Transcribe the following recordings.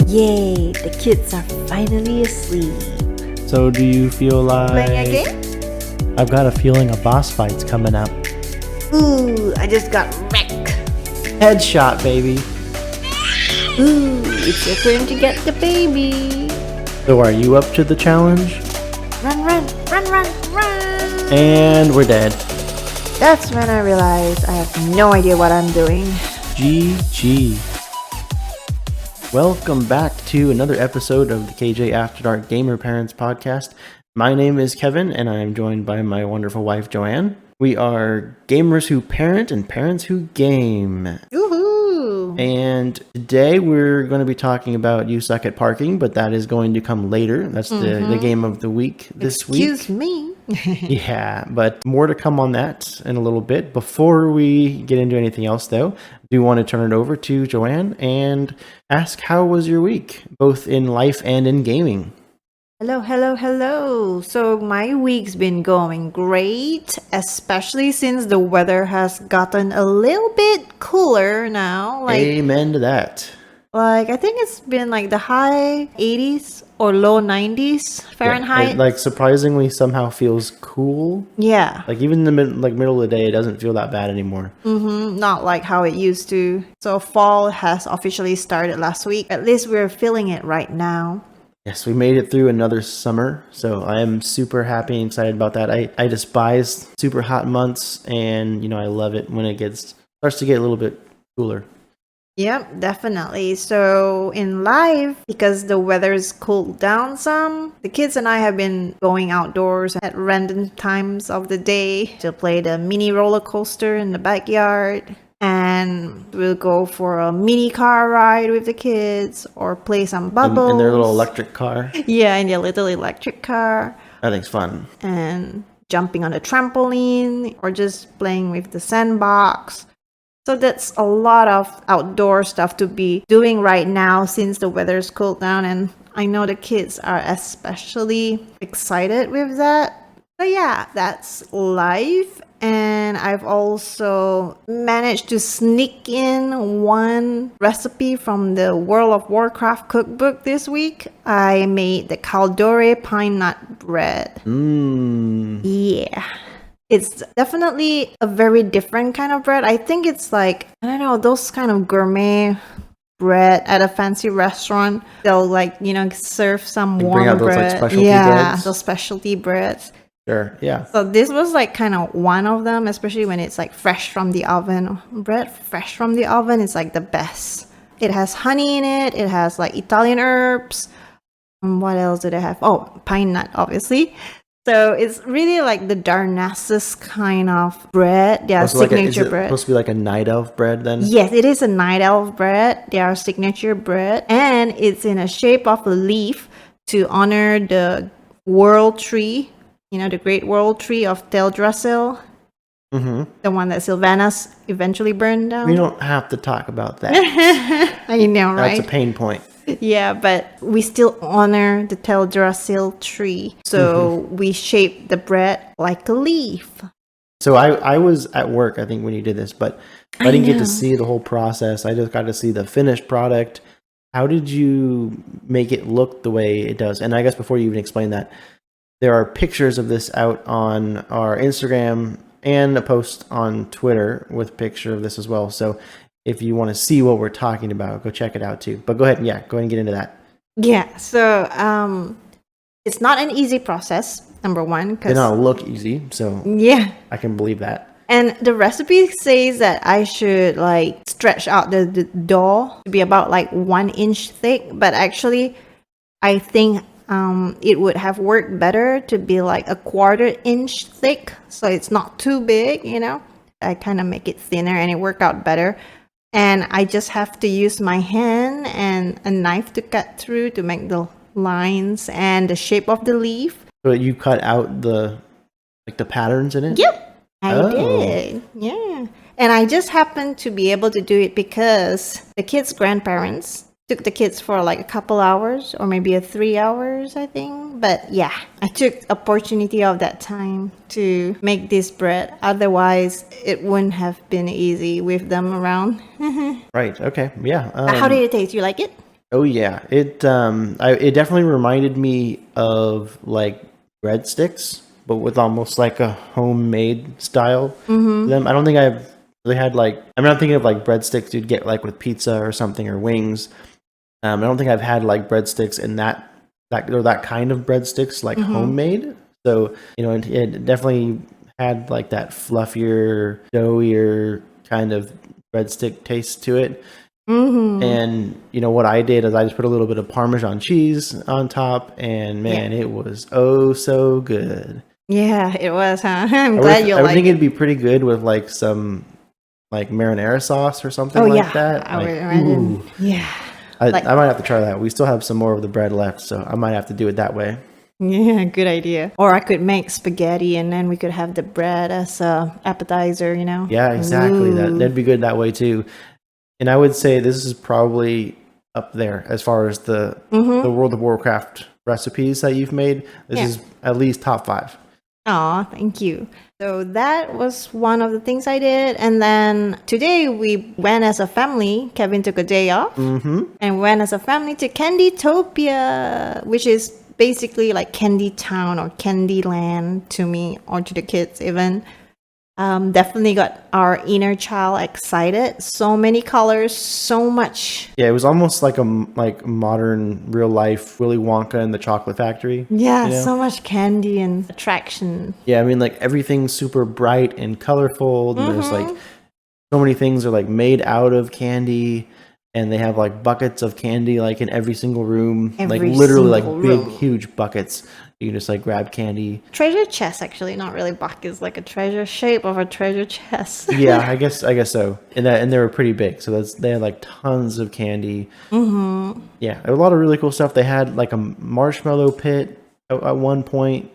Yay, the kids are finally asleep. So do you feel like... Playing a game? I've got a feeling a boss fight's coming up. Ooh, I just got wrecked. Headshot, baby. Ooh, it's your turn to get the baby. So are you up to the challenge? Run, run, run, run, run. And we're dead. That's when I realized I have no idea what I'm doing. GG. Welcome back to another episode of the KJ After Dark Gamer Parents Podcast. My name is Kevin, and I am joined by my wonderful wife, Joanne. We are gamers who parent and parents who game. Woohoo! And today we're going to be talking about You Suck at Parking, but that is going to come later. That's the game of the week this week. Excuse me. Yeah, but more to come on that in a little bit. Before we get into anything else, though, I do want to turn it over to Joanne and ask, how was your week, both in life and in gaming? Hello. So my week's been going great, especially since the weather has gotten a little bit cooler now. Amen to that. I think it's been like the high 80s or low 90s Fahrenheit. Yeah, it, surprisingly somehow feels cool. Yeah. Even in the middle of the day, it doesn't feel that bad anymore. Not like how it used to. So fall has officially started last week. At least we're feeling it right now. Yes, we made it through another summer, so I am super happy and excited about that. I despise super hot months, and I love it when it starts to get a little bit cooler. Yep, definitely. So in life, because the weather's cooled down some, the kids and I have been going outdoors at random times of the day to play the mini roller coaster in the backyard. And we'll go for a mini car ride with the kids or play some bubbles. In their little electric car. Yeah, in their little electric car. That thing's fun. And jumping on a trampoline or just playing with the sandbox. So that's a lot of outdoor stuff to be doing right now since the weather's cooled down. And I know the kids are especially excited with that. So yeah, that's life. And I've also managed to sneak in one recipe from the World of Warcraft cookbook this week. I made the Caldore pine nut bread. Yeah. It's definitely a very different kind of bread. I think it's those kind of gourmet bread at a fancy restaurant. They'll serve some warm bring out those bread. Specialty breads. Those specialty breads. Sure, yeah. So this was kind of one of them, especially when it's fresh from the oven. Bread fresh from the oven is the best. It has honey in it. It has Italian herbs. And what else did it have? Oh, pine nut, obviously. So it's really the Darnassus kind of bread. Their signature bread. Is it supposed to be a night elf bread then? Yes, it is a night elf bread. Their signature bread. And it's in a shape of a leaf to honor the world tree. The great world tree of Teldrassil. The one that Sylvanas eventually burned down. We don't have to talk about that. I know, right? That's a pain point. Yeah, but we still honor the Teldrassil tree. So we shape the bread like a leaf. So I was at work, I think, when you did this, but I didn't get to see the whole process. I just got to see the finished product. How did you make it look the way it does? And I guess before you even explain that, there are pictures of this out on our Instagram and a post on Twitter with a picture of this as well. So if you want to see what we're talking about, go check it out too. But go ahead and get into that. Yeah, so it's not an easy process, number one. It did not look easy, so yeah, I can believe that. And the recipe says that I should stretch out the dough to be about 1 inch thick. But actually, I think it would have worked better to be a 1/4 inch thick, so it's not too big. I kind of make it thinner and it worked out better. And I just have to use my hand and a knife to cut through to make the lines and the shape of the leaf. So you cut out the patterns in it? Yep, I did. Yeah. And I just happened to be able to do it because the kids' grandparents took the kids for a couple hours or maybe 3 hours, I think. But yeah, I took opportunity of that time to make this bread. Otherwise, it wouldn't have been easy with them around. Right. Okay. Yeah. How did it taste? You like it? Oh yeah, it definitely reminded me of like breadsticks, but with almost like a homemade style to them. I don't think I've really had like I'm not thinking of like breadsticks you'd get like with pizza or something or wings. I don't think I've had like breadsticks in that kind of breadsticks like homemade. So it definitely had like that fluffier, doughier kind of breadstick taste to it. And what I did is I just put a little bit of Parmesan cheese on top, and man, it was oh so good. Yeah, it was, huh? I'm I glad would, you I would like think it. it'd be pretty good with like some like marinara sauce or something Oh like yeah, that. I would Like, imagine. ooh, Yeah, I like might have to try that. We still have some more of the bread left, so I might have to do it that way. yeah, good idea. Or I could make spaghetti and then we could have the bread as a appetizer. Yeah, exactly. That'd be good that way too. And I would say this is probably up there as far as the World of Warcraft recipes that you've made. This Yeah. is at least top 5. Aw, thank you. So that was one of the things I did. And then today we went as a family. Kevin took a day off and went as a family to Candytopia, which is basically like Candy Town or Candyland to me or to the kids even. Definitely got our inner child excited. So many colors, so much. Yeah, it was almost like a modern real life Willy Wonka and the Chocolate Factory. Yeah, so much candy and attraction. Yeah, I mean like everything's super bright and colorful, and there's like so many things are like made out of candy, and they have like buckets of candy like in every single room, like Every literally like single big room. huge buckets. You can just like grab candy. Treasure chest, actually, not really buckets, like a treasure shape of a treasure chest. Yeah, I guess so. And they were pretty big, so they had like tons of candy. Yeah, a lot of really cool stuff. They had like a marshmallow pit at one point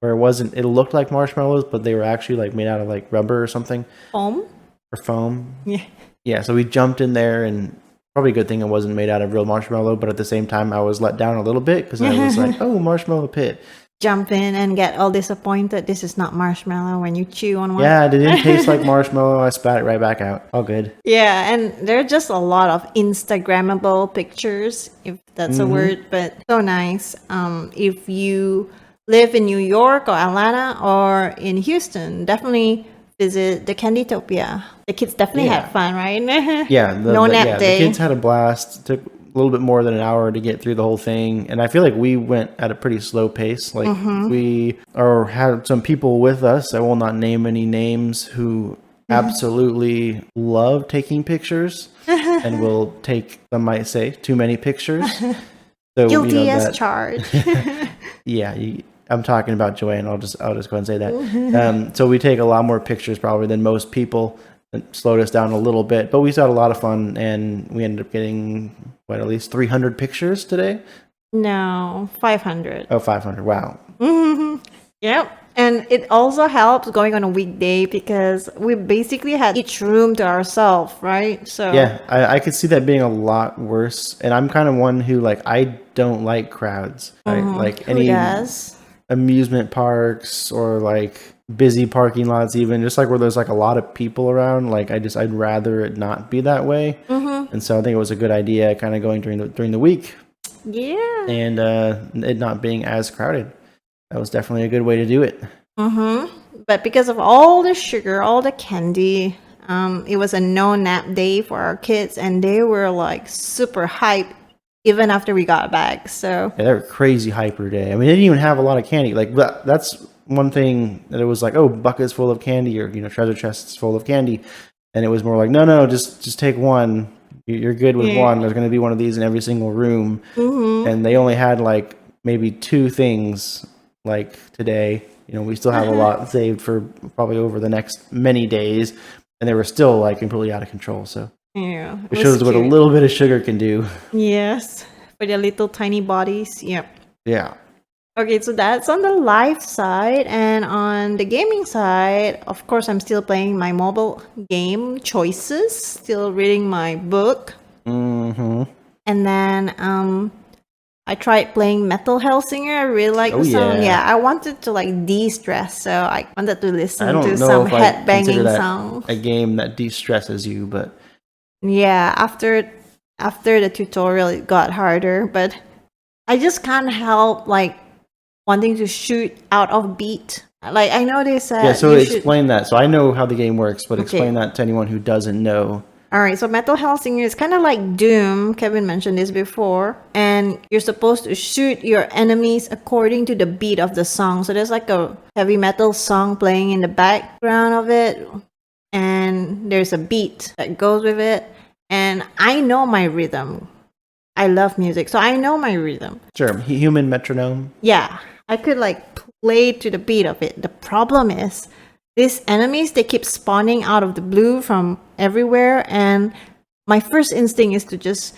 where it looked like marshmallows, but they were actually like made out of like rubber or something Foam? or foam. Yeah. Yeah, so we jumped in there, and probably a good thing it wasn't made out of real marshmallow, but at the same time I was let down a little bit because I was like, oh, marshmallow pit. Jump in and get all disappointed. This is not marshmallow when you chew on one. Yeah, it didn't taste like marshmallow. I spat it right back out. All good. Yeah, and there are just a lot of Instagrammable pictures, if that's a word, but so nice. If you live in New York or Atlanta or in Houston, definitely visit the Candytopia. The kids definitely had fun, right? Yeah, No nap the day. kids had a blast. Took a little bit more than an hour to get through the whole thing, and I feel like we went at a pretty slow pace. Like we had some people with us. I will not name any names who absolutely love taking pictures and will take, some might say, too many pictures. So Guilty as charged. yeah, I'm talking about Joanne. I'll just go ahead and say that. So we take a lot more pictures probably than most people. It slowed us down a little bit, but we still had a lot of fun, and we ended up getting at least 300 pictures today. No, 500. Oh, 500! Wow. Yep. And it also helps going on a weekday because we basically had each room to ourselves, right? So Yeah, I could see that being a lot worse. And I'm kind of one who I don't like crowds. Right? Like who any does? amusement parks or like busy parking lots, even just like where there's like a lot of people around. Like I'd rather it not be that way. And so I think it was a good idea, kind of going during the week. Yeah. And it not being as crowded. That was definitely a good way to do it. But because of all the sugar, all the candy, it was a no nap day for our kids, and they were like super hyped even after we got back. So Yeah, they were crazy hyper day. I mean, they didn't even have a lot of candy. Like that's one thing that it was like, oh, buckets full of candy, or treasure chests full of candy, and it was more like, no, just take one. You're good with one. There's going to be one of these in every single room, and they only had like maybe 2 things like today. We still have a lot saved for probably over the next many days, and they were still like completely out of control. So yeah, it shows what a little bit of sugar can do. Yes, for their little tiny bodies. Yep. Yeah. Okay, so that's on the live side, and on the gaming side, of course, I'm still playing my mobile game choices, still reading my book, and then I tried playing Metal Hellsinger. I really like the song. Yeah, I wanted to de-stress, so I wanted to listen to some head-banging songs. A game that de-stresses you, but yeah, after after the tutorial it got harder, but I just can't help like wanting to shoot out of beat. Like I know they said Yeah, so you should. explain that. So I know how the game works, but Okay. explain that to anyone who doesn't know. All right, so Metal Hellsinger is kind of like Doom. Kevin mentioned this before, and you're supposed to shoot your enemies according to the beat of the song. So there's like a heavy metal song playing in the background of it, and there's a beat that goes with it. And I know my rhythm. I love music, so I know my rhythm. Sure, human metronome. Yeah, I could like play to the beat of it. The problem is these enemies, they keep spawning out of the blue from everywhere, and my first instinct is to just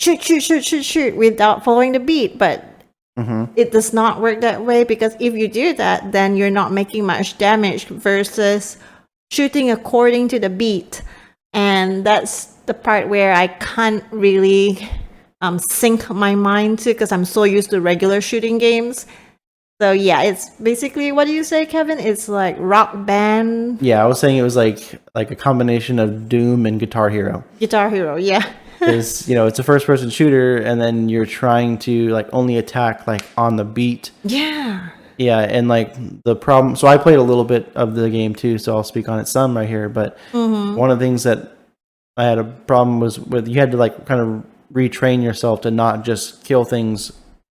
shoot without following the beat, but it does not work that way, because if you do that, then you're not making much damage versus shooting according to the beat. And that's the part where I can't really sync my mind to, because I'm so used to regular shooting games. So yeah, it's basically, what do you say, Kevin? It's like Rock Band. Yeah, I was saying it was like a combination of Doom and Guitar Hero. Guitar Hero, yeah. Because it's a first person shooter, and then you're trying to like only attack like on the beat. Yeah. Yeah, and like the problem. So I played a little bit of the game too, so I'll speak on it some right here. But one of the things that I had a problem was with, you had to like kind of retrain yourself to not just kill things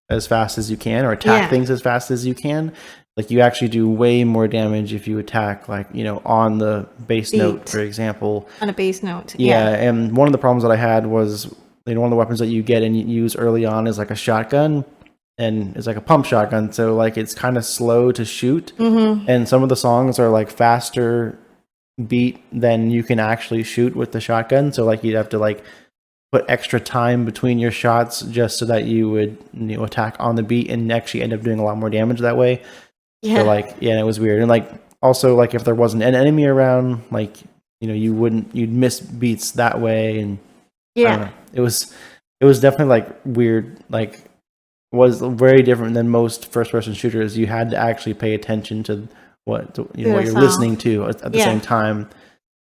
as fast as you can or attack things as fast as you can. Like you actually do way more damage if you attack like on the bass note, for example. On a bass note. Yeah, and one of the problems that I had was one of the weapons that you get and you use early on is like a shotgun, and it's like a pump shotgun, so like it's kind of slow to shoot, and some of the songs are like faster beat than you can actually shoot with the shotgun, so like you'd have to like put extra time between your shots just so that you would attack on the beat and actually end up doing a lot more damage that way. So like it was weird. And like also like if there wasn't an enemy around, like you'd miss beats that way. And I don't know. It was definitely like weird. Like was very different than most first person shooters. You had to actually pay attention to what what you're listening to at the same time.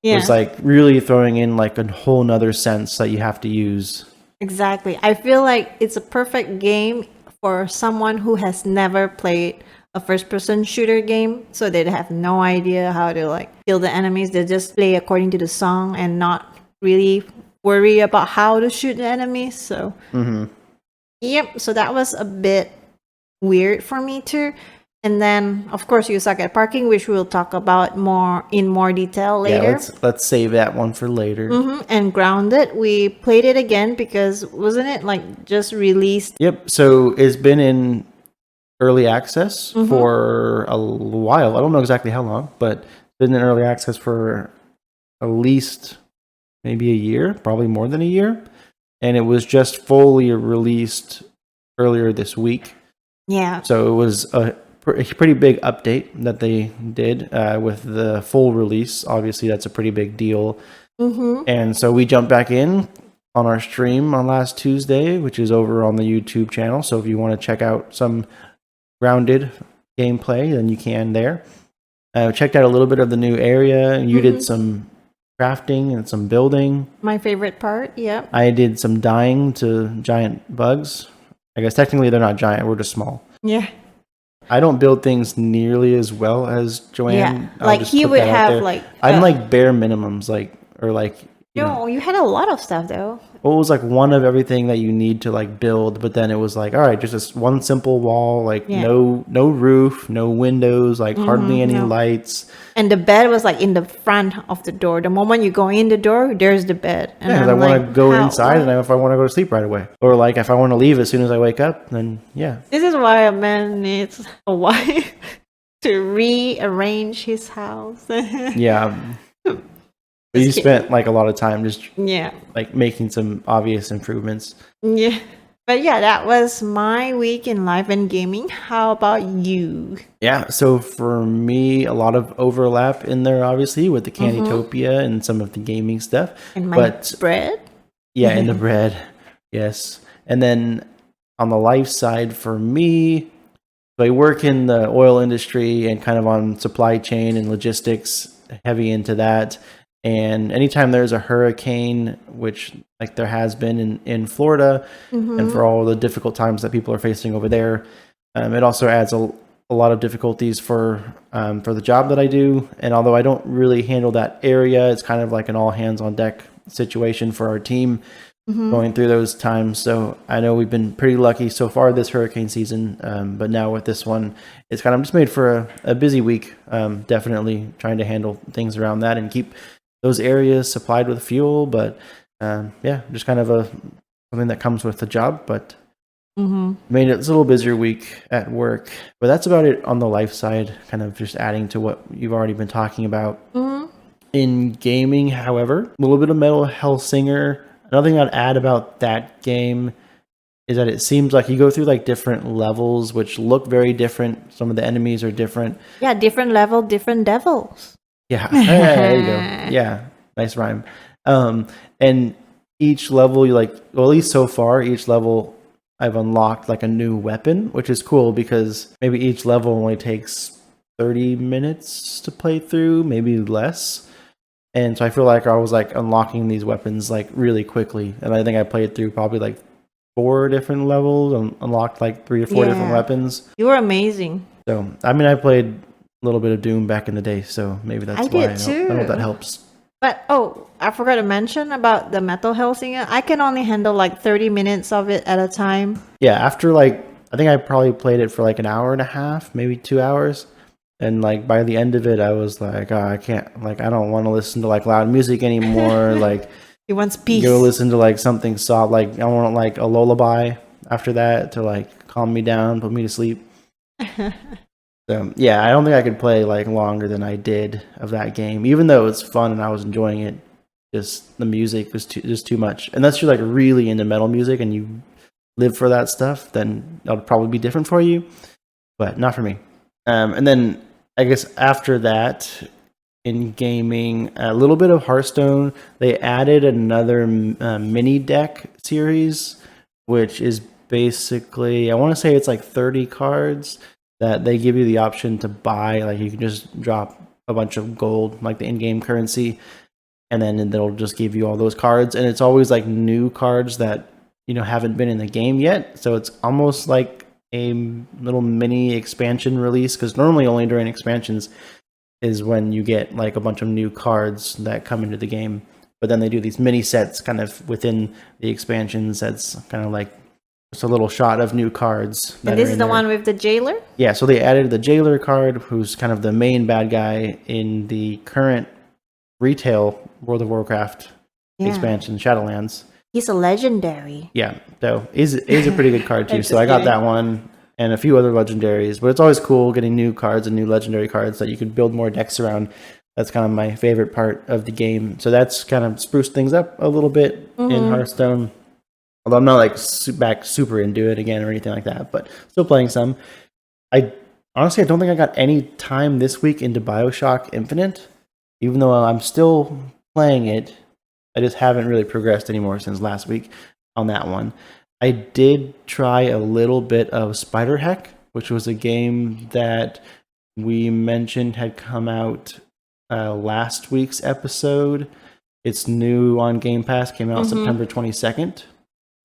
Yeah. It's like really throwing in like a whole nother sense that you have to use. Exactly. I feel like it's a perfect game for someone who has never played a first person shooter game. So they have no idea how to like kill the enemies. They just play according to the song and not really worry about how to shoot the enemies. So yep. So that was a bit weird for me too. And then, of course, you suck at parking, which we'll talk about in more detail later. Yeah, let's save that one for later. And Grounded, we played it again because wasn't it like just released? Yep. So it's been in early access for a while. I don't know exactly how long, but it's been in early access for at least maybe a year, probably more than a year. And it was just fully released earlier this week. Yeah. So it was a pretty big update that they did with the full release. Obviously, that's a pretty big deal. And so we jumped back in on our stream on last Tuesday, which is over on the YouTube channel. So if you want to check out some Grounded gameplay, then you can there. Checked out a little bit of the new area. You did some crafting and some building. My favorite part, yep. I did some dying to giant bugs. I guess technically they're not giant, we're just small. Yeah. I don't build things nearly as well as Joanne. Yeah, like he would have like... I'm like bare minimums, you had a lot of stuff though. Well, it was like one of everything that you need to like build, but then it was like, all right, just this one simple wall, like no roof, no windows, like hardly any lights. And the bed was like in the front of the door. The moment you go in the door, there's the bed. And I want to go inside, and if I want to go to sleep right away, or like if I want to leave as soon as I wake up, then This is why a man needs a wife to rearrange his house. Yeah. But you spent like a lot of time just like making some obvious improvements. Yeah. But yeah, that was my week in life and gaming. How about you? Yeah, so for me, a lot of overlap in there, obviously, with the Candytopia and some of the gaming stuff. And my bread? Yeah, and the bread. Yes. And then on the life side for me, so I work in the oil industry and kind of on supply chain and logistics, heavy into that. And anytime there's a hurricane, which like there has been in Florida, and for all the difficult times that people are facing over there, it also adds a lot of difficulties for the job that I do. And although I don't really handle that area, it's kind of like an all hands on deck situation for our team going through those times. So I know we've been pretty lucky so far this hurricane season, but now with this one, it's kind of just made for a busy week. Definitely trying to handle things around that and keep those areas supplied with fuel. But yeah, just kind of something that comes with the job. But made it a little busier week at work. But that's about it on the life side, kind of just adding to what you've already been talking about. In gaming, however, a little bit of Metal Hellsinger. Another thing I'd add about that game is that it seems like you go through like different levels, which look very different. Some of the enemies are different. Yeah, different level, different devils. Yeah, there you go. Yeah, nice rhyme. And each level, you like, well, at least so far, each level I've unlocked like a new weapon, which is cool because maybe each level only takes 30 minutes to play through, maybe less. And so I feel like I was like unlocking these weapons like really quickly. And I think I played through probably like 4 different levels and unlocked like 3 or 4 different weapons. You were amazing. So, I mean, I played a little bit of Doom back in the day, so maybe that's why. I don't know if that helps. But, I forgot to mention about the Metal Hellsinger. I can only handle like 30 minutes of it at a time. Yeah, after like, I think I probably played it for like an hour and a half, maybe 2 hours. And like by the end of it, I was like, I can't, like, I don't want to listen to like loud music anymore. Like, he wants peace. Go listen to like something soft. Like, I want like a lullaby after that to like calm me down, put me to sleep. So yeah, I don't think I could play like longer than I did of that game, even though it's fun and I was enjoying it. Just the music was just too much. Unless you're like really into metal music and you live for that stuff, then that'll probably be different for you. But not for me. And then I guess after that, in gaming, a little bit of Hearthstone. They added another mini deck series, which is basically, I want to say it's like 30 cards that they give you the option to buy. Like you can just drop a bunch of gold, like the in-game currency, and then they'll just give you all those cards. And it's always like new cards that, you know, haven't been in the game yet. So it's almost like a little mini expansion release, because normally only during expansions is when you get like a bunch of new cards that come into the game. But then they do these mini sets kind of within the expansions. That's kind of like just a little shot of new cards. And this is the one with the jailer? Yeah, so they added the jailer card, who's kind of the main bad guy in the current retail World of Warcraft expansion, Shadowlands. He's a legendary. Yeah, so he's a pretty good card too. So I got that one and a few other legendaries. But it's always cool getting new cards and new legendary cards that you can build more decks around. That's kind of my favorite part of the game. So that's kind of spruced things up a little bit in Hearthstone. Although I'm not like back super into it again or anything like that, but still playing some. I honestly don't think I got any time this week into BioShock Infinite, even though I'm still playing it. I just haven't really progressed anymore since last week on that one. I did try a little bit of Spiderheck, which was a game that we mentioned had come out last week's episode. It's new on Game Pass, came out September 22nd.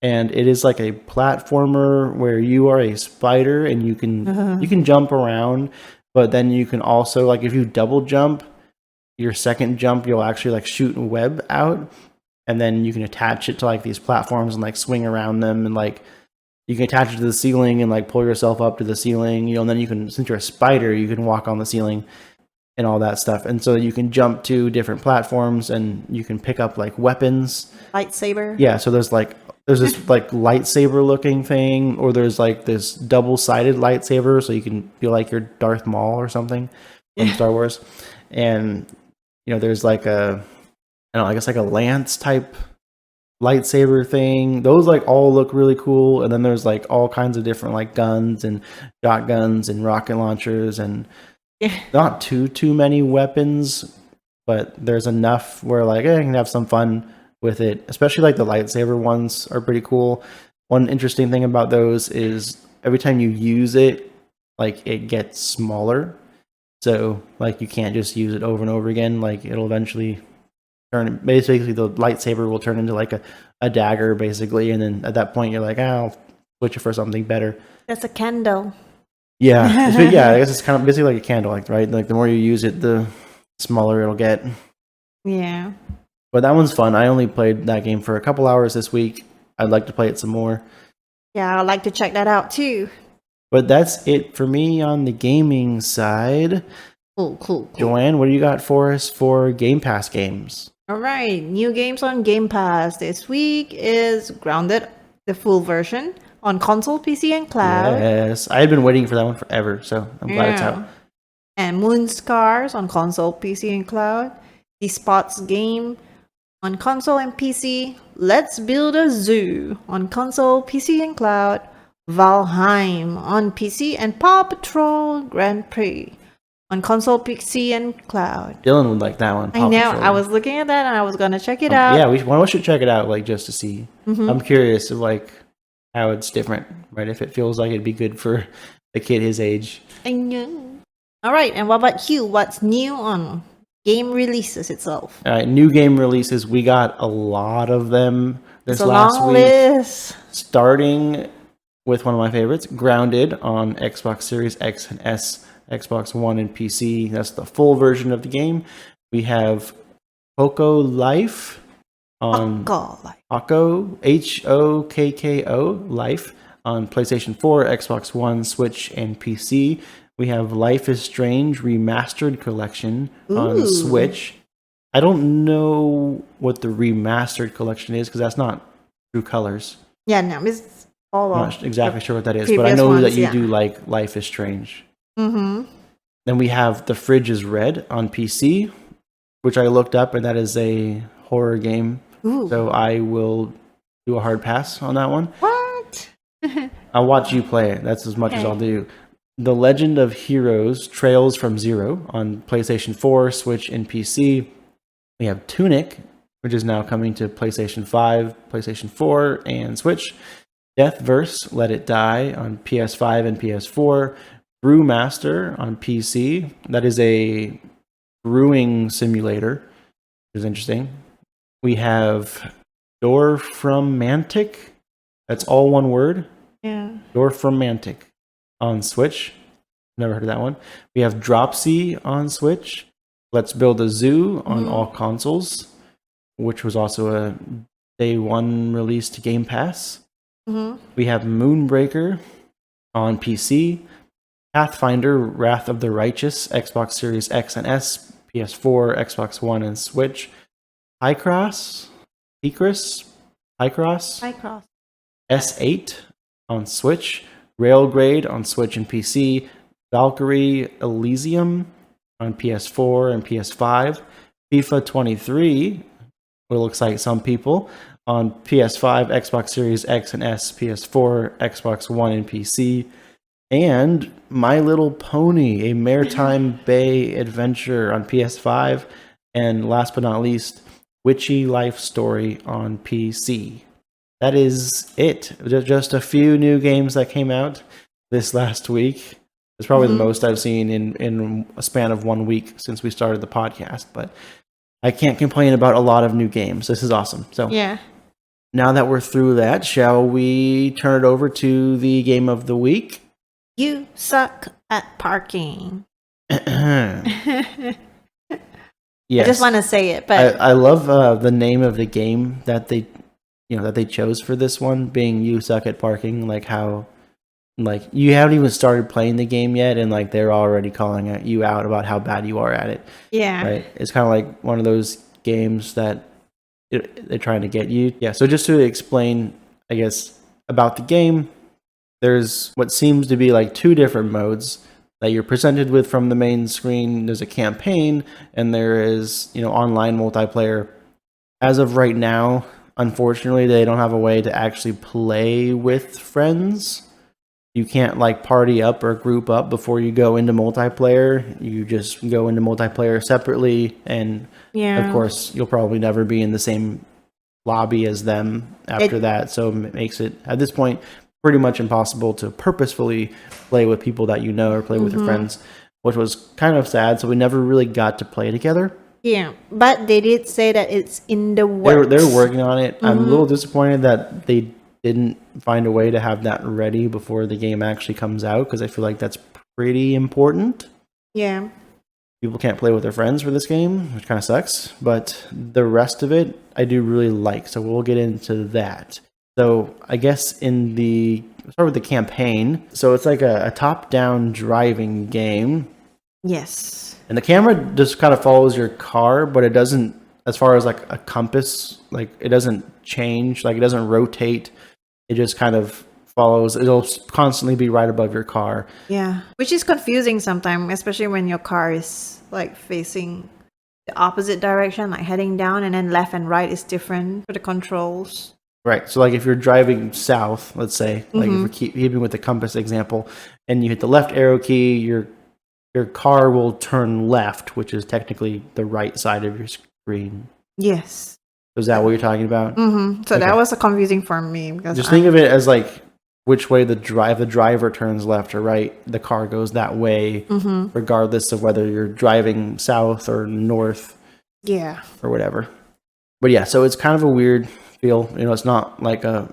And it is like a platformer where you are a spider and you can jump around, but then you can also, like, if you double jump, your second jump, you'll actually like shoot a web out, and then you can attach it to like these platforms and like swing around them, and like you can attach it to the ceiling and like pull yourself up to the ceiling, you know, and then you can, since you're a spider, you can walk on the ceiling and all that stuff. And so you can jump to different platforms and you can pick up like weapons. Lightsaber. Yeah, so there's this like lightsaber looking thing, or there's like this double-sided lightsaber, so you can feel like you're Darth Maul or something from Star Wars. And you know, there's like a, I don't know, I guess like a lance type lightsaber thing. Those like all look really cool. And then there's like all kinds of different like guns and shotguns and rocket launchers, and not too many weapons, but there's enough where like I can have some fun with it. Especially like the lightsaber ones are pretty cool. One interesting thing about those is every time you use it, like it gets smaller. So like you can't just use it over and over again. Like it'll eventually turn, basically the lightsaber will turn into like a dagger, basically, and then at that point you're like, I'll switch it for something better. That's a candle. Yeah, yeah. I guess it's kind of basically like a candle, like, right? Like the more you use it, the smaller it'll get. Yeah. But that one's fun. I only played that game for a couple hours this week. I'd like to play it some more. Yeah, I'd like to check that out too. But that's it for me on the gaming side. Cool. Joanne, what do you got for us for Game Pass games? All right, new games on Game Pass this week is Grounded, the full version, on console, PC, and cloud. Yes, I had been waiting for that one forever, so I'm glad it's out. And Moonscars on console, PC, and cloud. The Spots game on console and PC. Let's Build a Zoo on console, PC, and cloud. Valheim on PC, and Paw Patrol Grand Prix on console, PC, and cloud. Dylan would like that one. I know. I was looking at that and I was gonna check it out. Yeah, we should check it out, like, just to see. I'm curious of like how it's different, right? If it feels like it'd be good for a kid his age. I know. All right, and what about you? What's new on game releases itself? All right, new game releases. We got a lot of them this last long week. List. Starting with one of my favorites, Grounded on Xbox Series X and S, Xbox One, and PC. That's the full version of the game. We have Hokko Life on Hokko, Hokko Life on PlayStation 4, Xbox One, Switch, and PC. We have Life is Strange Remastered Collection on Switch. I don't know what the Remastered Collection is because that's not True Colors. Yeah, no, it's all I'm not exactly sure what that is, but I know that you do like Life is Strange. Then we have The Fridge is Red on PC, which I looked up, and that is a horror game. So I will do a hard pass on that one. What? I'll watch you play it. That's as much as I'll do. The Legend of Heroes Trails from Zero on PlayStation 4, Switch, and PC. We have Tunic, which is now coming to PlayStation 5, PlayStation 4, and Switch. Deathverse, Let It Die on PS5 and PS4. Brewmaster on PC. That is a brewing simulator, which is interesting. We have Dorfromantic. That's all one word. Yeah. Dorfromantic on Switch. Never heard of that one. We have Dropsy on Switch. Let's Build a Zoo on all consoles, which was also a day one release to Game Pass. We have Moonbreaker on PC. Pathfinder, Wrath of the Righteous, Xbox Series X and S, PS4, Xbox One, and Switch. Hycross S8 on Switch. Railgrade on Switch and PC. Valkyrie Elysium on PS4 and PS5. FIFA 23 will excite some people on PS5, Xbox Series X and S, PS4, Xbox One, and PC. And My Little Pony, a Maritime Bay adventure on PS5. And last but not least, Witchy Life Story on PC. That is it. Just a few new games that came out this last week. It's probably the most I've seen in a span of 1 week since we started the podcast. But I can't complain about a lot of new games. This is awesome. So yeah. Now that we're through that, shall we turn it over to the game of the week? You suck at parking. Yes. I just want to say it, but I love the name of the game that they chose for this one, being "You Suck at Parking." Like how, like you haven't even started playing the game yet, and like they're already calling you out about how bad you are at it. Yeah, right. It's kind of like one of those games that they're trying to get you. Yeah. So just to explain, I guess, about the game, there's what seems to be like two different modes that you're presented with from the main screen. There's a campaign and there is, online multiplayer. As of right now, unfortunately, they don't have a way to actually play with friends. You can't like party up or group up before you go into multiplayer. You just go into multiplayer separately. And of course, you'll probably never be in the same lobby as them after that. So it makes it, at this point, pretty much impossible to purposefully play with people that you know or play with your friends, which was kind of sad. So we never really got to play together. Yeah, but they did say that it's in the works. They're working on it. I'm a little disappointed that they didn't find a way to have that ready before the game actually comes out, because I feel like that's pretty important. Yeah. People can't play with their friends for this game, which kind of sucks. But the rest of it, I do really like. So we'll get into that. So I guess we'll start with the campaign. So it's like a top-down driving game. Yes. And the camera just kind of follows your car, but it doesn't, as far as like a compass, like it doesn't change, like it doesn't rotate. It just kind of follows. It'll constantly be right above your car. Yeah, which is confusing sometimes, especially when your car is like facing the opposite direction, like heading down, and then left and right is different for the controls. Right. So like if you're driving south, let's say, like if we're keeping with the compass example, and you hit the left arrow key, your car will turn left, which is technically the right side of your screen. Yes. Is that what you're talking about? So Okay. that was confusing for me because Just think of it as like which way the driver turns left or right, the car goes that way, regardless of whether you're driving south or north yeah, or whatever. But yeah, so it's kind of a weird feel. You know, it's not like a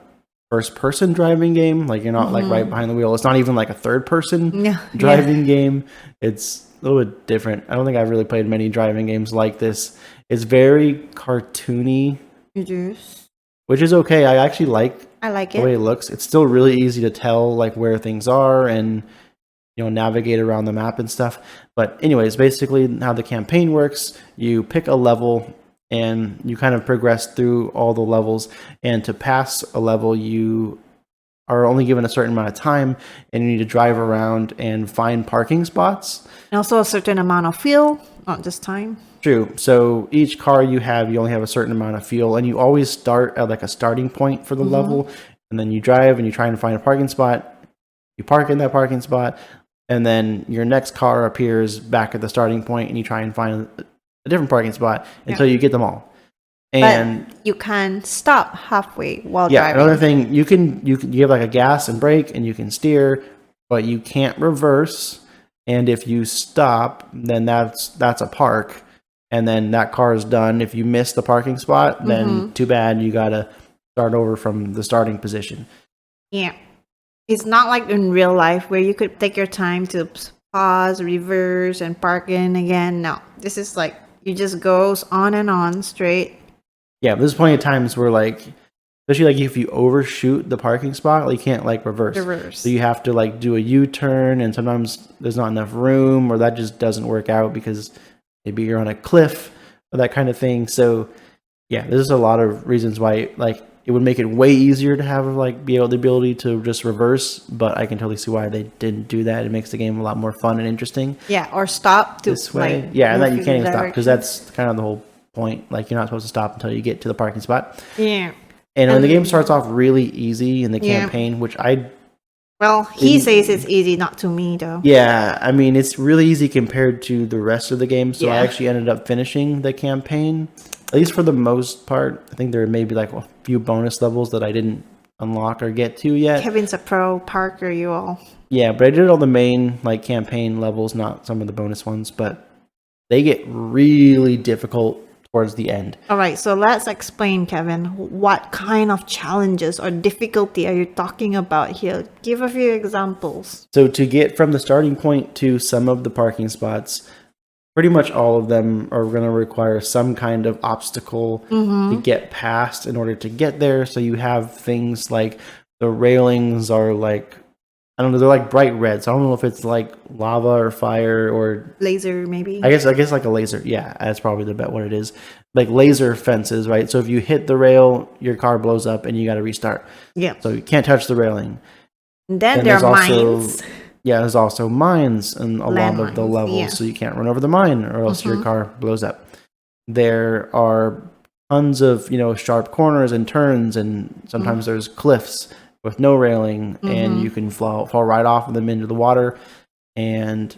first-person driving game. Like you're not like right behind the wheel. It's not even like a third-person yeah, driving game. It's a little bit different. I don't think I've really played many driving games like this. It's very cartoony, it is. which is okay. I actually like I like the way it. it looks. It's still really easy to tell like where things are and navigate around the map and stuff. But anyways, basically how the campaign works, you pick a level and you kind of progress through all the levels, and to pass a level you are only given a certain amount of time, and you need to drive around and find parking spots. And also a certain amount of fuel, not just time. True. So each car you only have a certain amount of fuel, and you always start at like a starting point for the level, and then you drive and you try and find a parking spot. You park in that parking spot, and then your next car appears back at the starting point, and you try and find a different parking spot until you get them all. And but you can stop halfway while yeah, driving. another thing, you have like a gas and brake, and you can steer, but you can't reverse. And if you stop, then that's a park. And then that car is done. If you miss the parking spot, then too bad. You got to start over from the starting position. Yeah. It's not like in real life where you could take your time to pause, reverse, and park in again. No, this is like, you just goes on and on straight. Yeah, there's plenty of times where like, especially like if you overshoot the parking spot, like you can't like reverse. So you have to like do a U-turn, and sometimes there's not enough room, or that just doesn't work out because maybe you're on a cliff or that kind of thing. So yeah, there's a lot of reasons why like it would make it way easier to have like the ability to just reverse, but I can totally see why they didn't do that. It makes the game a lot more fun and interesting. Yeah, or stop to This way. like, Yeah, and move that you in can't the even stop because direction. that's kind of the whole point. Like you're not supposed to stop until you get to the parking spot. Yeah. And when the game starts off really easy in the campaign, which Well, he says it's easy, not to me though. yeah, I mean, it's really easy compared to the rest of the game. So I Yeah. actually ended up finishing the campaign, at least for the most part. I think there may be like a few bonus levels that I didn't unlock or get to yet. Kevin's a pro parker, you all. Yeah, but I did all the main like campaign levels, not some of the bonus ones, but they get really difficult towards the end. All right, so let's explain, Kevin. What kind of challenges or difficulty are you talking about here? Give a few examples. So to get from the starting point to some of the parking spots, pretty much all of them are going to require some kind of obstacle to get past in order to get there. So you have things like the railings are like, I don't know, they're like bright red. So I don't know if it's like lava or fire or Laser, maybe. I guess like a laser. Yeah, that's probably the bet what it is. Like laser fences, right? So if you hit the rail, your car blows up and you got to restart. Yeah. So you can't touch the railing. And then And there are there's also- mines. Yeah, there's also mines in a lot of the Landmines, levels, yeah. so you can't run over the mine or else your car blows up. There are tons of, sharp corners and turns, and sometimes there's cliffs with no railing, and you can fall right off of them into the water, and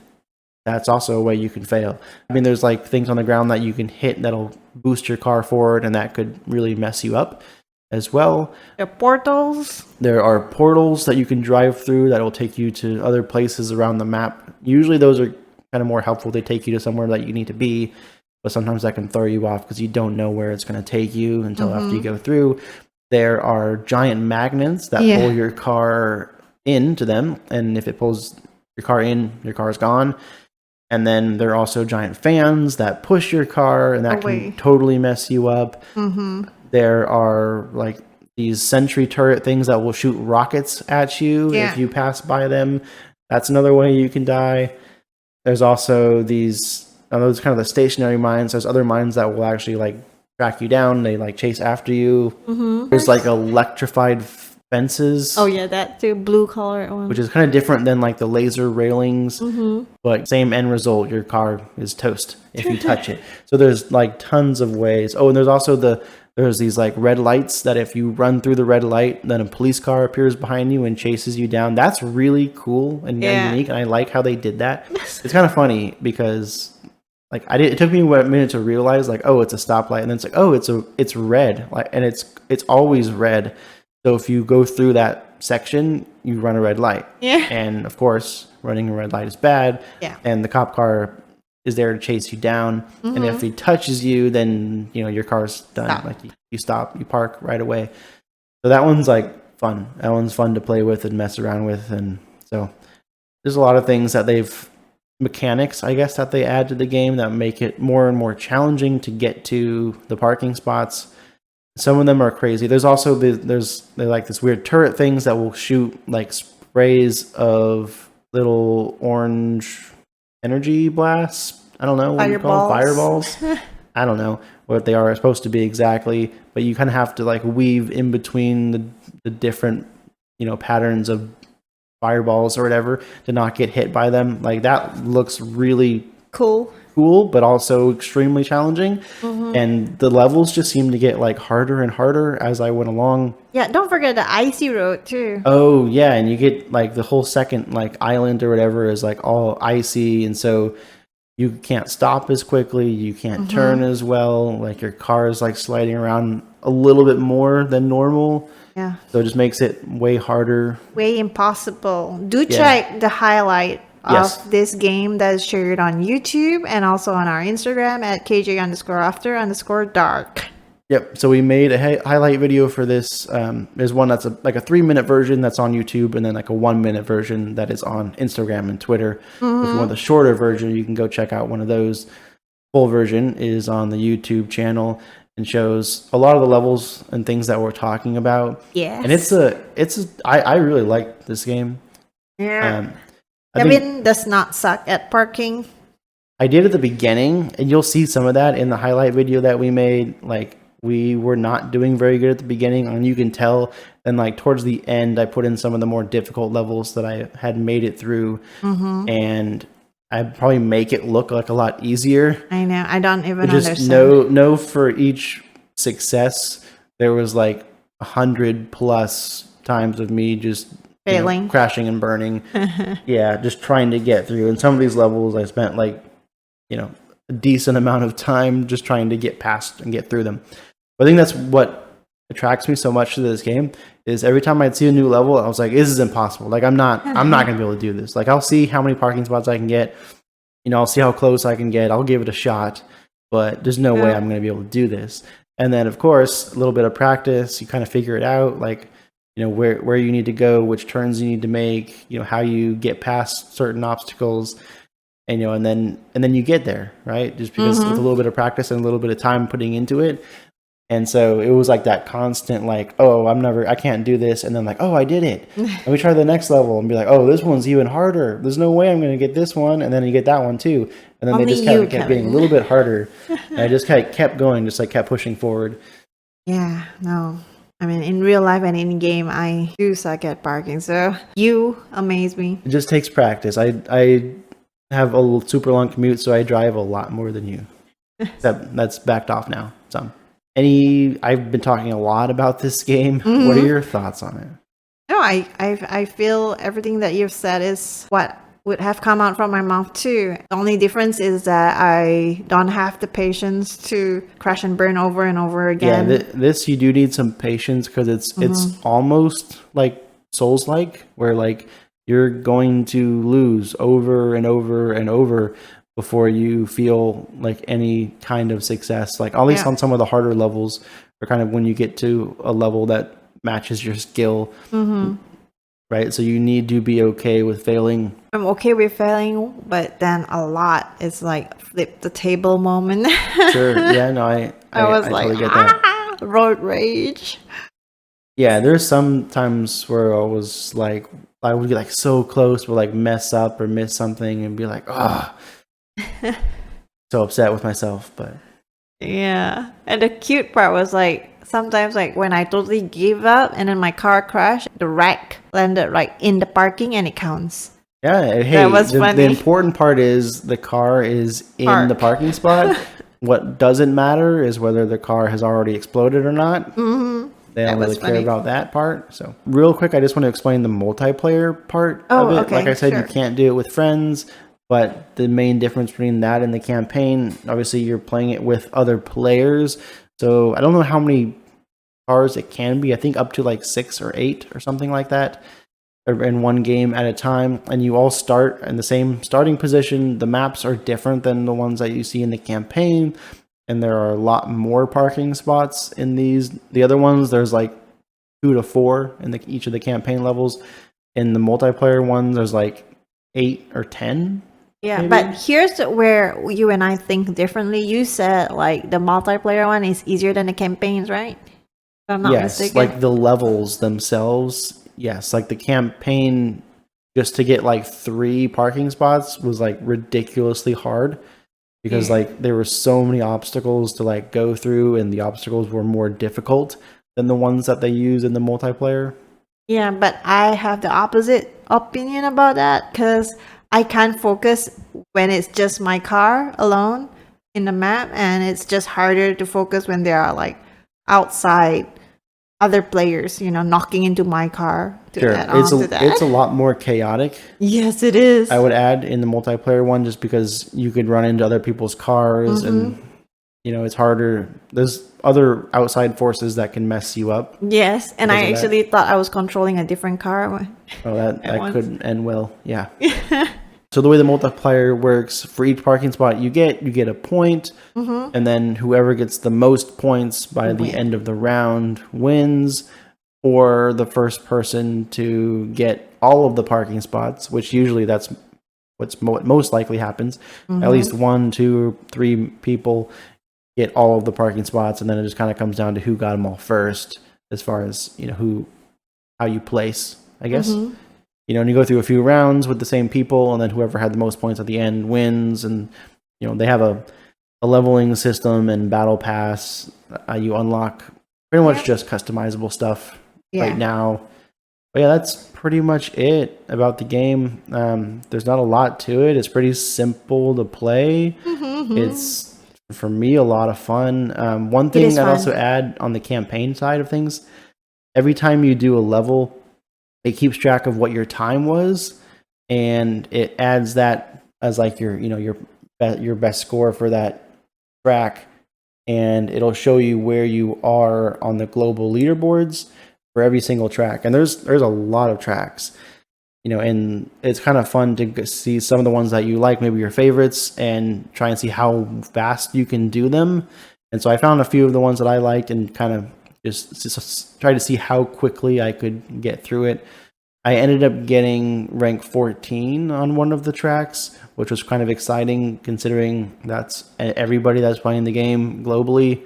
that's also a way you can fail. I mean, there's like things on the ground that you can hit that'll boost your car forward, and that could really mess you up as well. There are portals. There are portals that you can drive through that will take you to other places around the map. Usually those are kind of more helpful. They take you to somewhere that you need to be. but sometimes that can throw you off because you don't know where it's going to take you until after you go through. There are giant magnets that pull your car into them, and if it pulls your car in, your car is gone. And then there are also giant fans that push your car, and that can totally mess you up. There are like these sentry turret things that will shoot rockets at you if you pass by them. That's another way you can die. There's also those kind of the stationary mines. There's other mines that will actually like track you down. They like chase after you. There's like electrified fences. Oh yeah, that too, blue color one. Which is kind of different than like the laser railings, but same end result. Your car is toast if you touch it. So there's like tons of ways. Oh, and there's also there's these like red lights that if you run through the red light, then a police car appears behind you and chases you down. That's really cool and unique, and I like how they did that. It's kind of funny because like it took me a minute to realize like, oh, it's a stoplight, and then it's like, oh, it's red, like, and it's always red. So if you go through that section, you run a red light. And of course, running a red light is bad. And the cop car is there to chase you down. And if he touches you, then your car's done. Like you stop, you park right away. So that one's like fun. That one's fun to play with and mess around with. And so there's a lot of things that mechanics, I guess, that they add to the game that make it more and more challenging to get to the parking spots. Some of them are crazy. There's also they're like this weird turret things that will shoot like sprays of little orange energy blasts. I don't know what you call them. Fireballs. I don't know what they are supposed to be exactly, but you kind of have to like weave in between the different patterns of fireballs or whatever to not get hit by them. Like that looks really cool, but also extremely challenging. And the levels just seem to get like harder and harder as I went along. Yeah, don't forget the icy road too. Oh yeah, and you get like the whole second like island or whatever is like all icy, and so you can't stop as quickly, you can't turn as well, like your car is like sliding around a little bit more than normal. So it just makes it way harder. Way impossible. Do check the highlight of this game that is shared on YouTube and also on our Instagram at KJ_after_dark. Yep. So we made a highlight video for this. There's one that's like a 3-minute version that's on YouTube, and then like a 1-minute version that is on Instagram and Twitter. If you want the shorter version, you can go check out one of those. Full version is on the YouTube channel and shows a lot of the levels and things that we're talking about. And I really like this game. Kevin does not suck at parking. I did at the beginning, and you'll see some of that in the highlight video that we made. Like, we were not doing very good at the beginning, and you can tell. And like towards the end, I put in some of the more difficult levels that I had made it through, and I'd probably make it look like a lot easier. I know. I don't even just understand. No, for each success, there was like 100 plus times of me just failing, crashing and burning. Just trying to get through. And some of these levels I spent like a decent amount of time just trying to get past and get through them. But I think that's what attracts me so much to this game, is every time I'd see a new level, I was like, this is impossible. Like I'm not gonna be able to do this. Like I'll see how many parking spots I can get, I'll see how close I can get, I'll give it a shot, but there's no way I'm gonna be able to do this. And then of course a little bit of practice, you kind of figure it out, like where you need to go, which turns you need to make, how you get past certain obstacles, and and then you get there, right? Just because with a little bit of practice and a little bit of time putting into it. And so it was like that constant, like, oh, I can't do this, and then like, oh, I did it. Let me try the next level and be like, oh, this one's even harder. There's no way I'm going to get this one, and then you get that one too, and then Only they just kept getting a little bit harder. And I just kind of kept going, just like kept pushing forward. Yeah, no. I mean, in real life and in game, I do suck at parking. So you amaze me. It just takes practice. I have a super long commute, so I drive a lot more than you. Except that's backed off now. So, I've been talking a lot about this game. What are your thoughts on it? No, I feel everything that you've said is what would have come out from my mouth too. The only difference is that I don't have the patience to crash and burn over and over again. Yeah, this you do need some patience, because it's almost like Souls-like, where like you're going to lose over and over and over, before you feel like any kind of success. Like at least Yeah. on some of the harder levels, or kind of when you get to a level that matches your skill, right? So you need to be okay with failing. I'm okay with failing, but then a lot is like flip the table moment. Sure. Yeah, no, I was like, totally get that. road rage. Yeah, there's some times where I was like, I would get like so close, but like mess up or miss something and be like, oh, so upset with myself. But Yeah. And the cute part was like, sometimes like when I totally gave up and then my car crashed, the wreck landed right in the parking and it counts. yeah, hey, was the funny. important part is the car is in the Park. parking spot. What doesn't matter is whether the car has already exploded or not. They That don't was really care funny. about that part. So real quick, I just want to explain the multiplayer part Oh, of it. okay, Like I said, you sure. can't do it with friends, but the main difference between that and the campaign, obviously you're playing it with other players. So I don't know how many cars it can be. I think up to like 6 or 8 or something like that in one game at a time. And you all start in the same starting position. The maps are different than the ones that you see in the campaign. And there are a lot more parking spots in these. The other ones, there's like 2 to 4 in each of the campaign levels. In the multiplayer one, there's like 8 or 10. Yeah, maybe? but here's where you and I think differently. You said like the multiplayer one is easier than the campaigns, right? If I'm not Yes, mistaken. like the levels themselves. Yes, like the campaign, just to get like 3 parking spots was like ridiculously hard. Because like there were so many obstacles to like go through, and the obstacles were more difficult than the ones that they use in the multiplayer. Yeah, but I have the opposite opinion about that because I can't focus when it's just my car alone in the map, and it's just harder to focus when there are like outside other players, knocking into my car to Sure, add on to that. it's a lot more chaotic. Yes, it is. I would add in the multiplayer one, just because you could run into other people's cars, and it's harder. There's other outside forces that can mess you up. Yes, and I because of that. actually thought I was controlling a different car. Oh, that once. could end well. Yeah. So the way the multiplayer works, for each parking spot you get a point, and then whoever gets the most points by the end of the round wins, or the first person to get all of the parking spots, which usually that's what most likely happens. At least 1, 2, 3 people get all of the parking spots, and then it just kind of comes down to who got them all first, as far as how you place, I guess. And you go through a few rounds with the same people, and then whoever had the most points at the end wins. And they have a leveling system and battle pass. You unlock pretty much just customizable stuff right now. But yeah, that's pretty much it about the game. There's not a lot to it. It's pretty simple to play. It's, for me, a lot of fun. One thing I'd also add on the campaign side of things, every time you do a level, it keeps track of what your time was, and it adds that as like your best score for that track, and it'll show you where you are on the global leaderboards for every single track. And there's a lot of tracks, and it's kind of fun to see some of the ones that you like, maybe your favorites, and try and see how fast you can do them. And so I found a few of the ones that I liked, and kind of just try to see how quickly I could get through it. I ended up getting rank 14 on one of the tracks, which was kind of exciting considering that's everybody that's playing the game globally.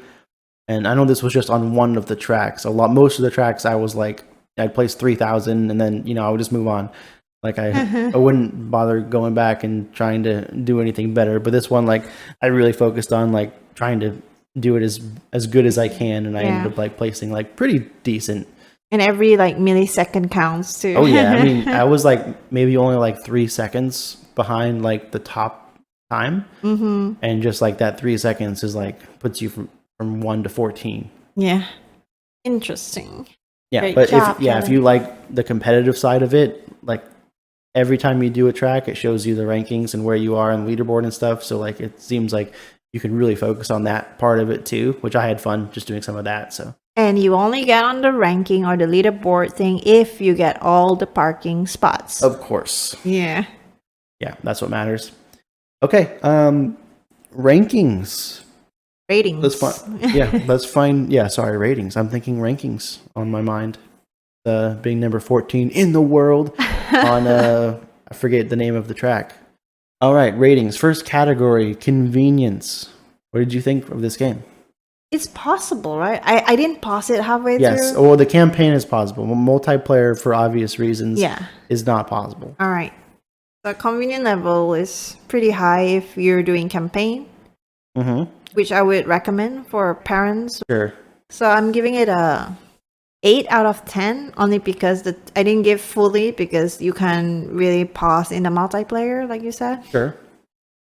And I know this was just on one of the tracks. Most of the tracks I was like, I'd place 3,000, and then I would just move on. Like I wouldn't bother going back and trying to do anything better. But this one, like, I really focused on like trying to do it as good as I can, and I ended up like placing like pretty decent. And every like millisecond counts too. Oh yeah, I mean, I was like maybe only like 3 seconds behind like the top time, and just like that 3 seconds is like puts you from 1 to 14. Yeah, interesting. Yeah, Great but job, if Kevin. you like the competitive side of it, like every time you do a track, it shows you the rankings and where you are on the leaderboard and stuff. So like it seems like you can really focus on that part of it too, which I had fun just doing some of that. So. And you only get on the ranking or the leaderboard thing if you get all the parking spots. Of course. Yeah. Yeah, that's what matters. Okay. Rankings. Ratings. Let's find. Yeah, let's find. Yeah, sorry, ratings. I'm thinking rankings on my mind. Being number 14 in the world on I forget the name of the track. All right, ratings. First category, convenience. What did you think of this game? It's possible, right? I didn't pause it halfway Yes. through. Well, the campaign is possible. Multiplayer, for obvious reasons, Yeah. is not possible. All right. The convenience level is pretty high if you're doing campaign, which I would recommend for parents. Sure. So I'm giving it a 8 out of 10 only because I didn't give fully because you can really pause in the multiplayer, like you said. Sure.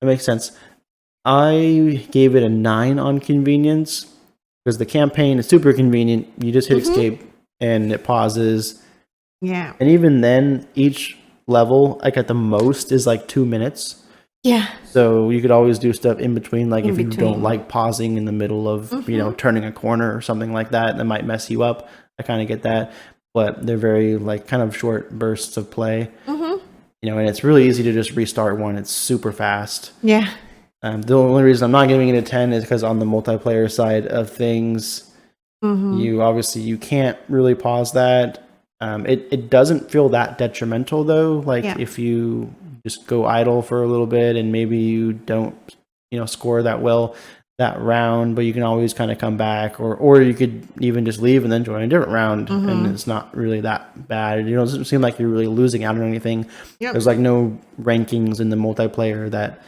That makes sense. I gave it a 9 on convenience because the campaign is super convenient. You just hit escape and it pauses. Yeah. And even then, each level, like at the most, is like 2 minutes. Yeah. So you could always do stuff in between, like if you don't like pausing in the middle of, turning a corner or something like that might mess you up. I kind of get that. But they're very like kind of short bursts of play. And it's really easy to just restart one. It's super fast. Yeah. The only reason I'm not giving it a 10 is because on the multiplayer side of things, you can't really pause that. It doesn't feel that detrimental though. Like if you just go idle for a little bit and maybe you don't, score that well that round, but you can always kind of come back, or you could even just leave and then join a different round, and it's not really that bad. It doesn't seem like you're really losing out on anything. There's like no rankings in the multiplayer that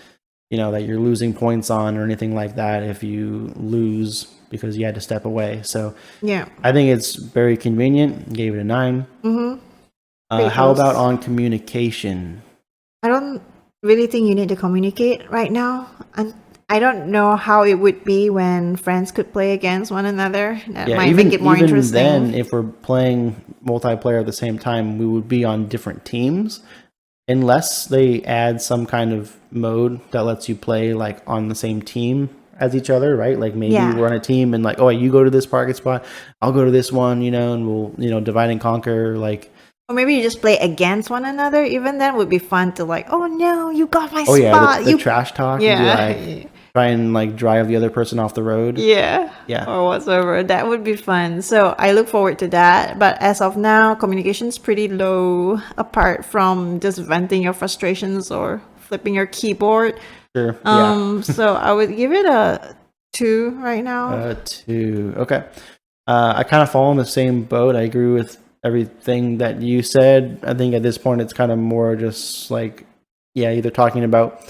that you're losing points on or anything like that if you lose because you had to step away. So I think it's very convenient. Gave it a 9. How about on communication? I don't really think you need to communicate right now. And I don't know how it would be when friends could play against one another. That might make it more interesting. Then, if we're playing multiplayer at the same time, we would be on different teams. Unless they add some kind of mode that lets you play like on the same team as each other, right? Like maybe we're on a team and like, oh, you go to this parking spot, I'll go to this one, and we'll, divide and conquer. Like, or maybe you just play against one another. Even then would be fun to like, oh no, you got my spot. Yeah, the trash talk. Yeah. Like, try and like drive the other person off the road. Yeah. Or whatsoever. That would be fun. So I look forward to that. But as of now, communication's pretty low apart from just venting your frustrations or flipping your keyboard. Sure. So I would give it a 2 right now. 2. Okay. I kind of fall in the same boat. I agree with everything that you said. I think at this point it's kind of more just like, either talking about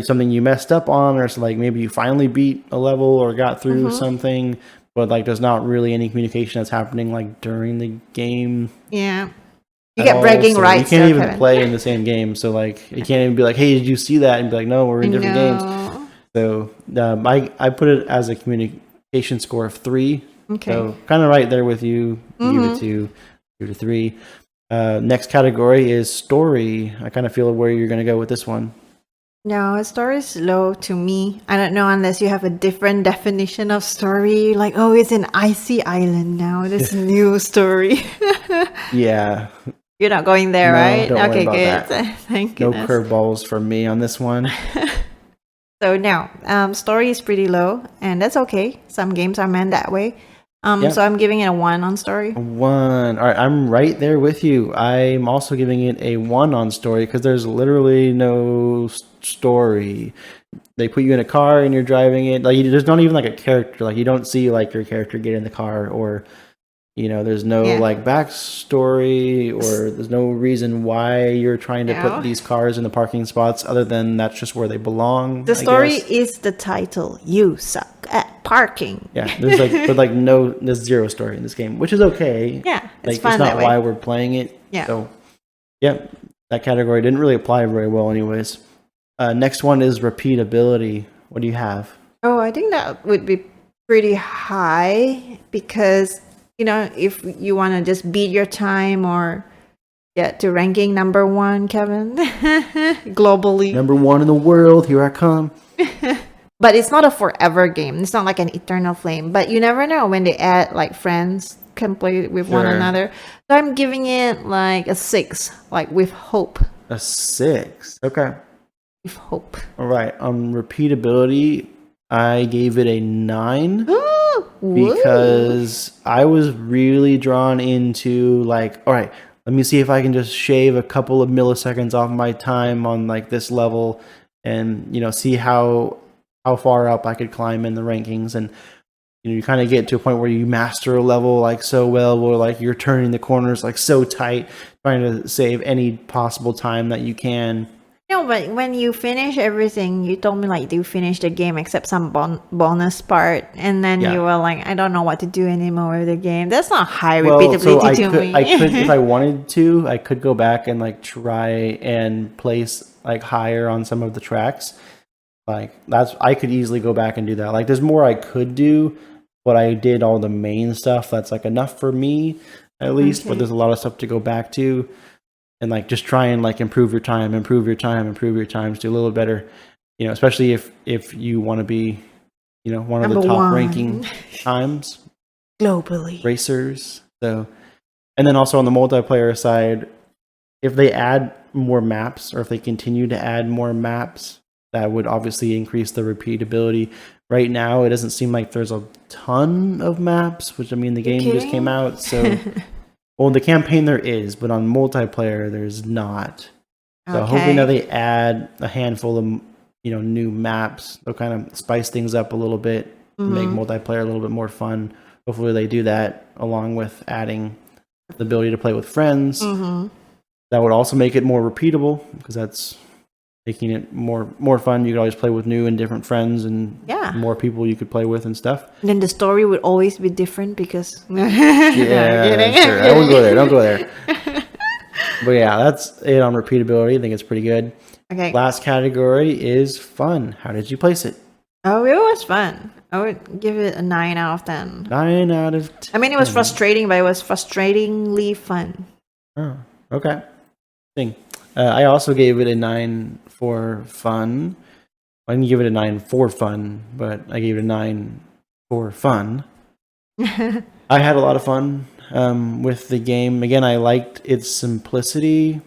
something you messed up on, or like maybe you finally beat a level or got through something, but like there's not really any communication that's happening like during the game. Yeah. You get bragging rights. You can't even play in the same game. So like you can't even be like, hey, did you see that? And be like, no, we're in different games. So I put it as a communication score of 3. Okay. So kind of right there with you. Give it 2 to 3. Next category is story. I kind of feel where you're going to go with this one. No, story is low to me. I don't know unless you have a different definition of story. Like, oh, it's an icy island now. This new story. Yeah. You're not going there, right? Don't okay, worry about good. That. Thank no goodness. curveballs from me on this one. So now, story is pretty low, and that's okay. Some games are meant that way. So I'm giving it a 1 on story. 1. All right, I'm right there with you. I'm also giving it a 1 on story because there's literally no story. They put you in a car and you're driving it. Like there's not even like a character. Like you don't see like your character get in the car, or there's no like backstory, or there's no reason why you're trying to put these cars in the parking spots other than that's just where they belong. The story is the title. You suck at parking. Yeah, there's there's 0 story in this game, which is okay. Yeah, it's fun. It's not why we're playing it. Yeah. So, that category didn't really apply very well, anyways. Next one is repeatability. What do you have? Oh, I think that would be pretty high because if you want to just beat your time or get to ranking number 1, Kevin, globally. Number 1 in the world. Here I come. But it's not a forever game. It's not like an eternal flame. But you never know when they add like friends can play with one another. So I'm giving it like a 6, like with hope. A 6. Okay. with hope. All right. On repeatability, I gave it a 9 because I was really drawn into like, all right, let me see if I can just shave a couple of milliseconds off my time on like this level, and see how far up I could climb in the rankings. And you kind of get to a point where you master a level like so well, where like you're turning the corners like so tight, trying to save any possible time that you can. No, but when you finish everything, you told me like you finished the game except some bonus part, and then you were like, I don't know what to do anymore with the game. That's not high repeatability to me. I could, if I wanted to, I could go back and like try and place like higher on some of the tracks. Like I could easily go back and do that. Like there's more I could do, but I did all the main stuff. That's like enough for me at least. Okay. But there's a lot of stuff to go back to. And like just try and like improve your times, do a little better, especially if you want to be, one of the top ranking times globally racers. So, and then also on the multiplayer side, if they add more maps, or if they continue to add more maps, that would obviously increase the repeatability. Right now, it doesn't seem like there's a ton of maps, which I mean, the game just came out, so. Well, the campaign there is, but on multiplayer there's not. So hopefully now they add a handful of new maps. They'll kind of spice things up a little bit, make multiplayer a little bit more fun. Hopefully they do that along with adding the ability to play with friends. That would also make it more repeatable, because that's making it more fun. You could always play with new and different friends, and more people you could play with and stuff. And then the story would always be different because sure. I wouldn't go there. Don't go there. But yeah, that's it on repeatability. I think it's pretty good. Okay. Last category is fun. How did you place it? Oh, it was fun. I would give it a 9 out of 10. 9 out of 10. I mean, it was frustrating, but it was frustratingly fun. Oh, okay. I also gave it a 9 for fun. I didn't give it a 9 for fun, but I gave it a 9 for fun. I had a lot of fun with the game. Again, I liked its simplicity.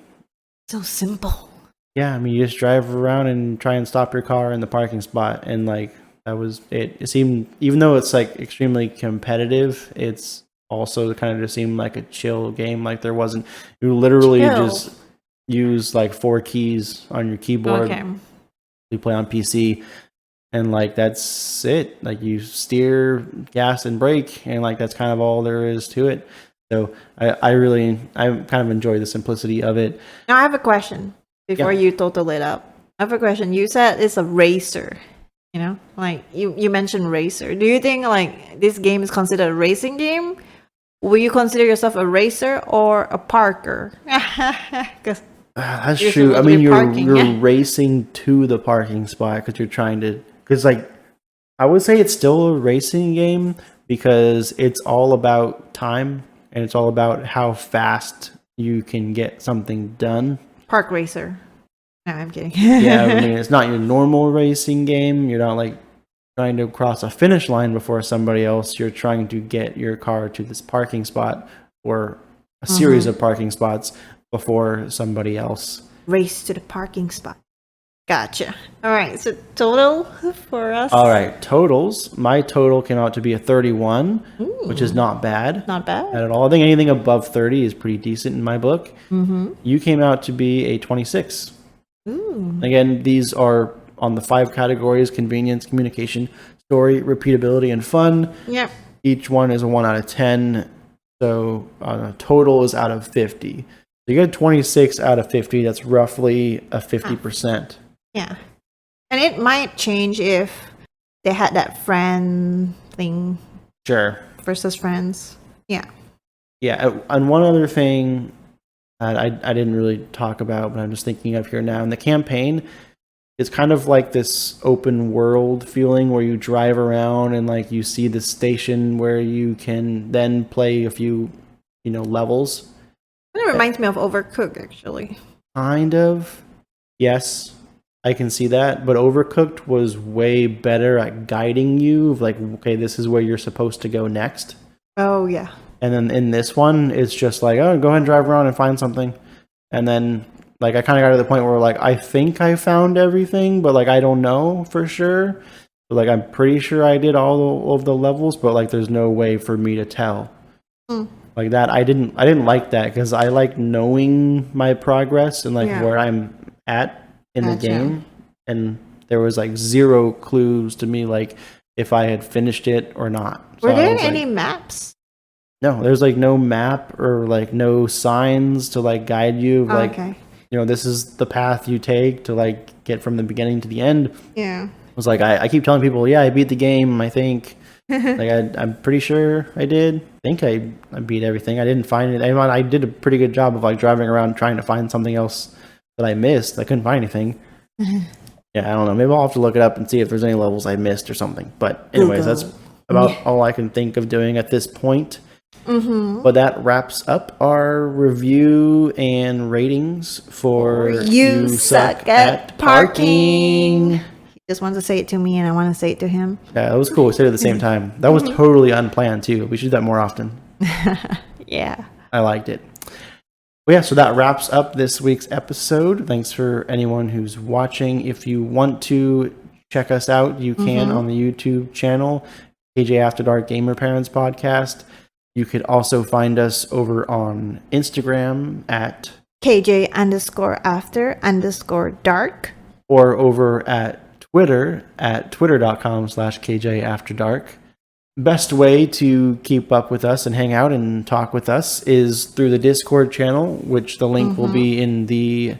So simple. Yeah, I mean, you just drive around and try and stop your car in the parking spot, and like that was it. It seemed, even though it's like extremely competitive, it's also kind of just seemed like a chill game. Like there wasn't, you literally just use like 4 keys on your keyboard. Okay. You play on PC, and like that's it. Like you steer, gas, and brake, and like that's kind of all there is to it. So I kind of enjoy the simplicity of it. Now I have a question before you total it up. I have a question. You said it's a racer. Like you mentioned racer. Do you think like this game is considered a racing game? Will you consider yourself a racer or a parker? Because that's true. I mean, you're racing to the parking spot because you're trying to. Because like, I would say it's still a racing game because it's all about time and it's all about how fast you can get something done. Park racer. No, I'm kidding. Yeah, I mean, it's not your normal racing game. You're not like trying to cross a finish line before somebody else. You're trying to get your car to this parking spot or a series of parking spots before somebody else. Race to the parking spot. Gotcha. All right, so total for us. All right, totals. My total came out to be a 31, which is not bad. Not bad at all. I think anything above 30 is pretty decent in my book. You came out to be a 26. Again, these are on the 5 categories: convenience, communication, story, repeatability, and fun. Yep. Each one is a 1 out of 10. So total is out of 50. So you get 26 out of 50. That's roughly a 50%. Yeah. And it might change if they had that friend thing. Sure. Versus friends. Yeah. Yeah. And one other thing I didn't really talk about, but I'm just thinking of here now. In the campaign, it's kind of like this open world feeling where you drive around and like you see the station where you can then play a few, levels. It reminds me of Overcooked, actually. Kind of. Yes, I can see that. But Overcooked was way better at guiding you. Like, okay, this is where you're supposed to go next. Oh, yeah. And then in this one, it's just like, oh, go ahead and drive around and find something. And then Like I kind of got to the point where like I think I found everything, but like I don't know for sure. But, like I'm pretty sure I did all of the levels, but like there's no way for me to tell. Like that, I didn't like that because I like knowing my progress and like where I'm at in the game, and there was like zero clues to me like if I had finished it or not. So Were there any maps? No, there's like no map or like no signs to like guide you. Like, this is the path you take to like get from the beginning to the end. Yeah. It was like I keep telling people, I beat the game. I think like I'm pretty sure I did. I think I beat everything. I didn't find it. I did a pretty good job of like driving around trying to find something else that I missed. I couldn't find anything. Yeah, I don't know. Maybe I'll have to look it up and see if there's any levels I missed or something. But anyways, that's about all I can think of doing at this point. But that wraps up our review and ratings for You Suck at Parking. He just wants to say it to me and I want to say it to him. Yeah, it was cool. We said it at the same time. That was totally unplanned too. We should do that more often. Yeah. I liked it. Well, yeah, so that wraps up this week's episode. Thanks for anyone who's watching. If you want to check us out, you can on the YouTube channel, KJ After Dark Gamer Parents Podcast. You could also find us over on Instagram at KJ_after_dark. Or over at Twitter at twitter.com/KJAfterDark. Best way to keep up with us and hang out and talk with us is through the Discord channel, which the link will be in the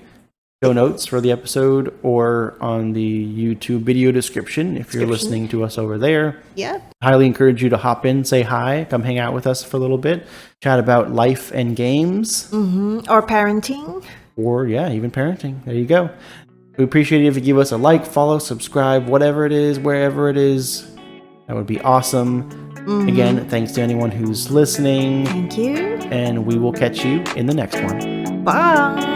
show notes for the episode or on the YouTube video description if you're listening to us over there. Yeah. Highly encourage you to hop in, say hi, come hang out with us for a little bit, chat about life and games. Or parenting. Or, even parenting. There you go. We appreciate it if you give us a like, follow, subscribe, whatever it is, wherever it is. That would be awesome. Again, thanks to anyone who's listening. Thank you. And we will catch you in the next one. Bye.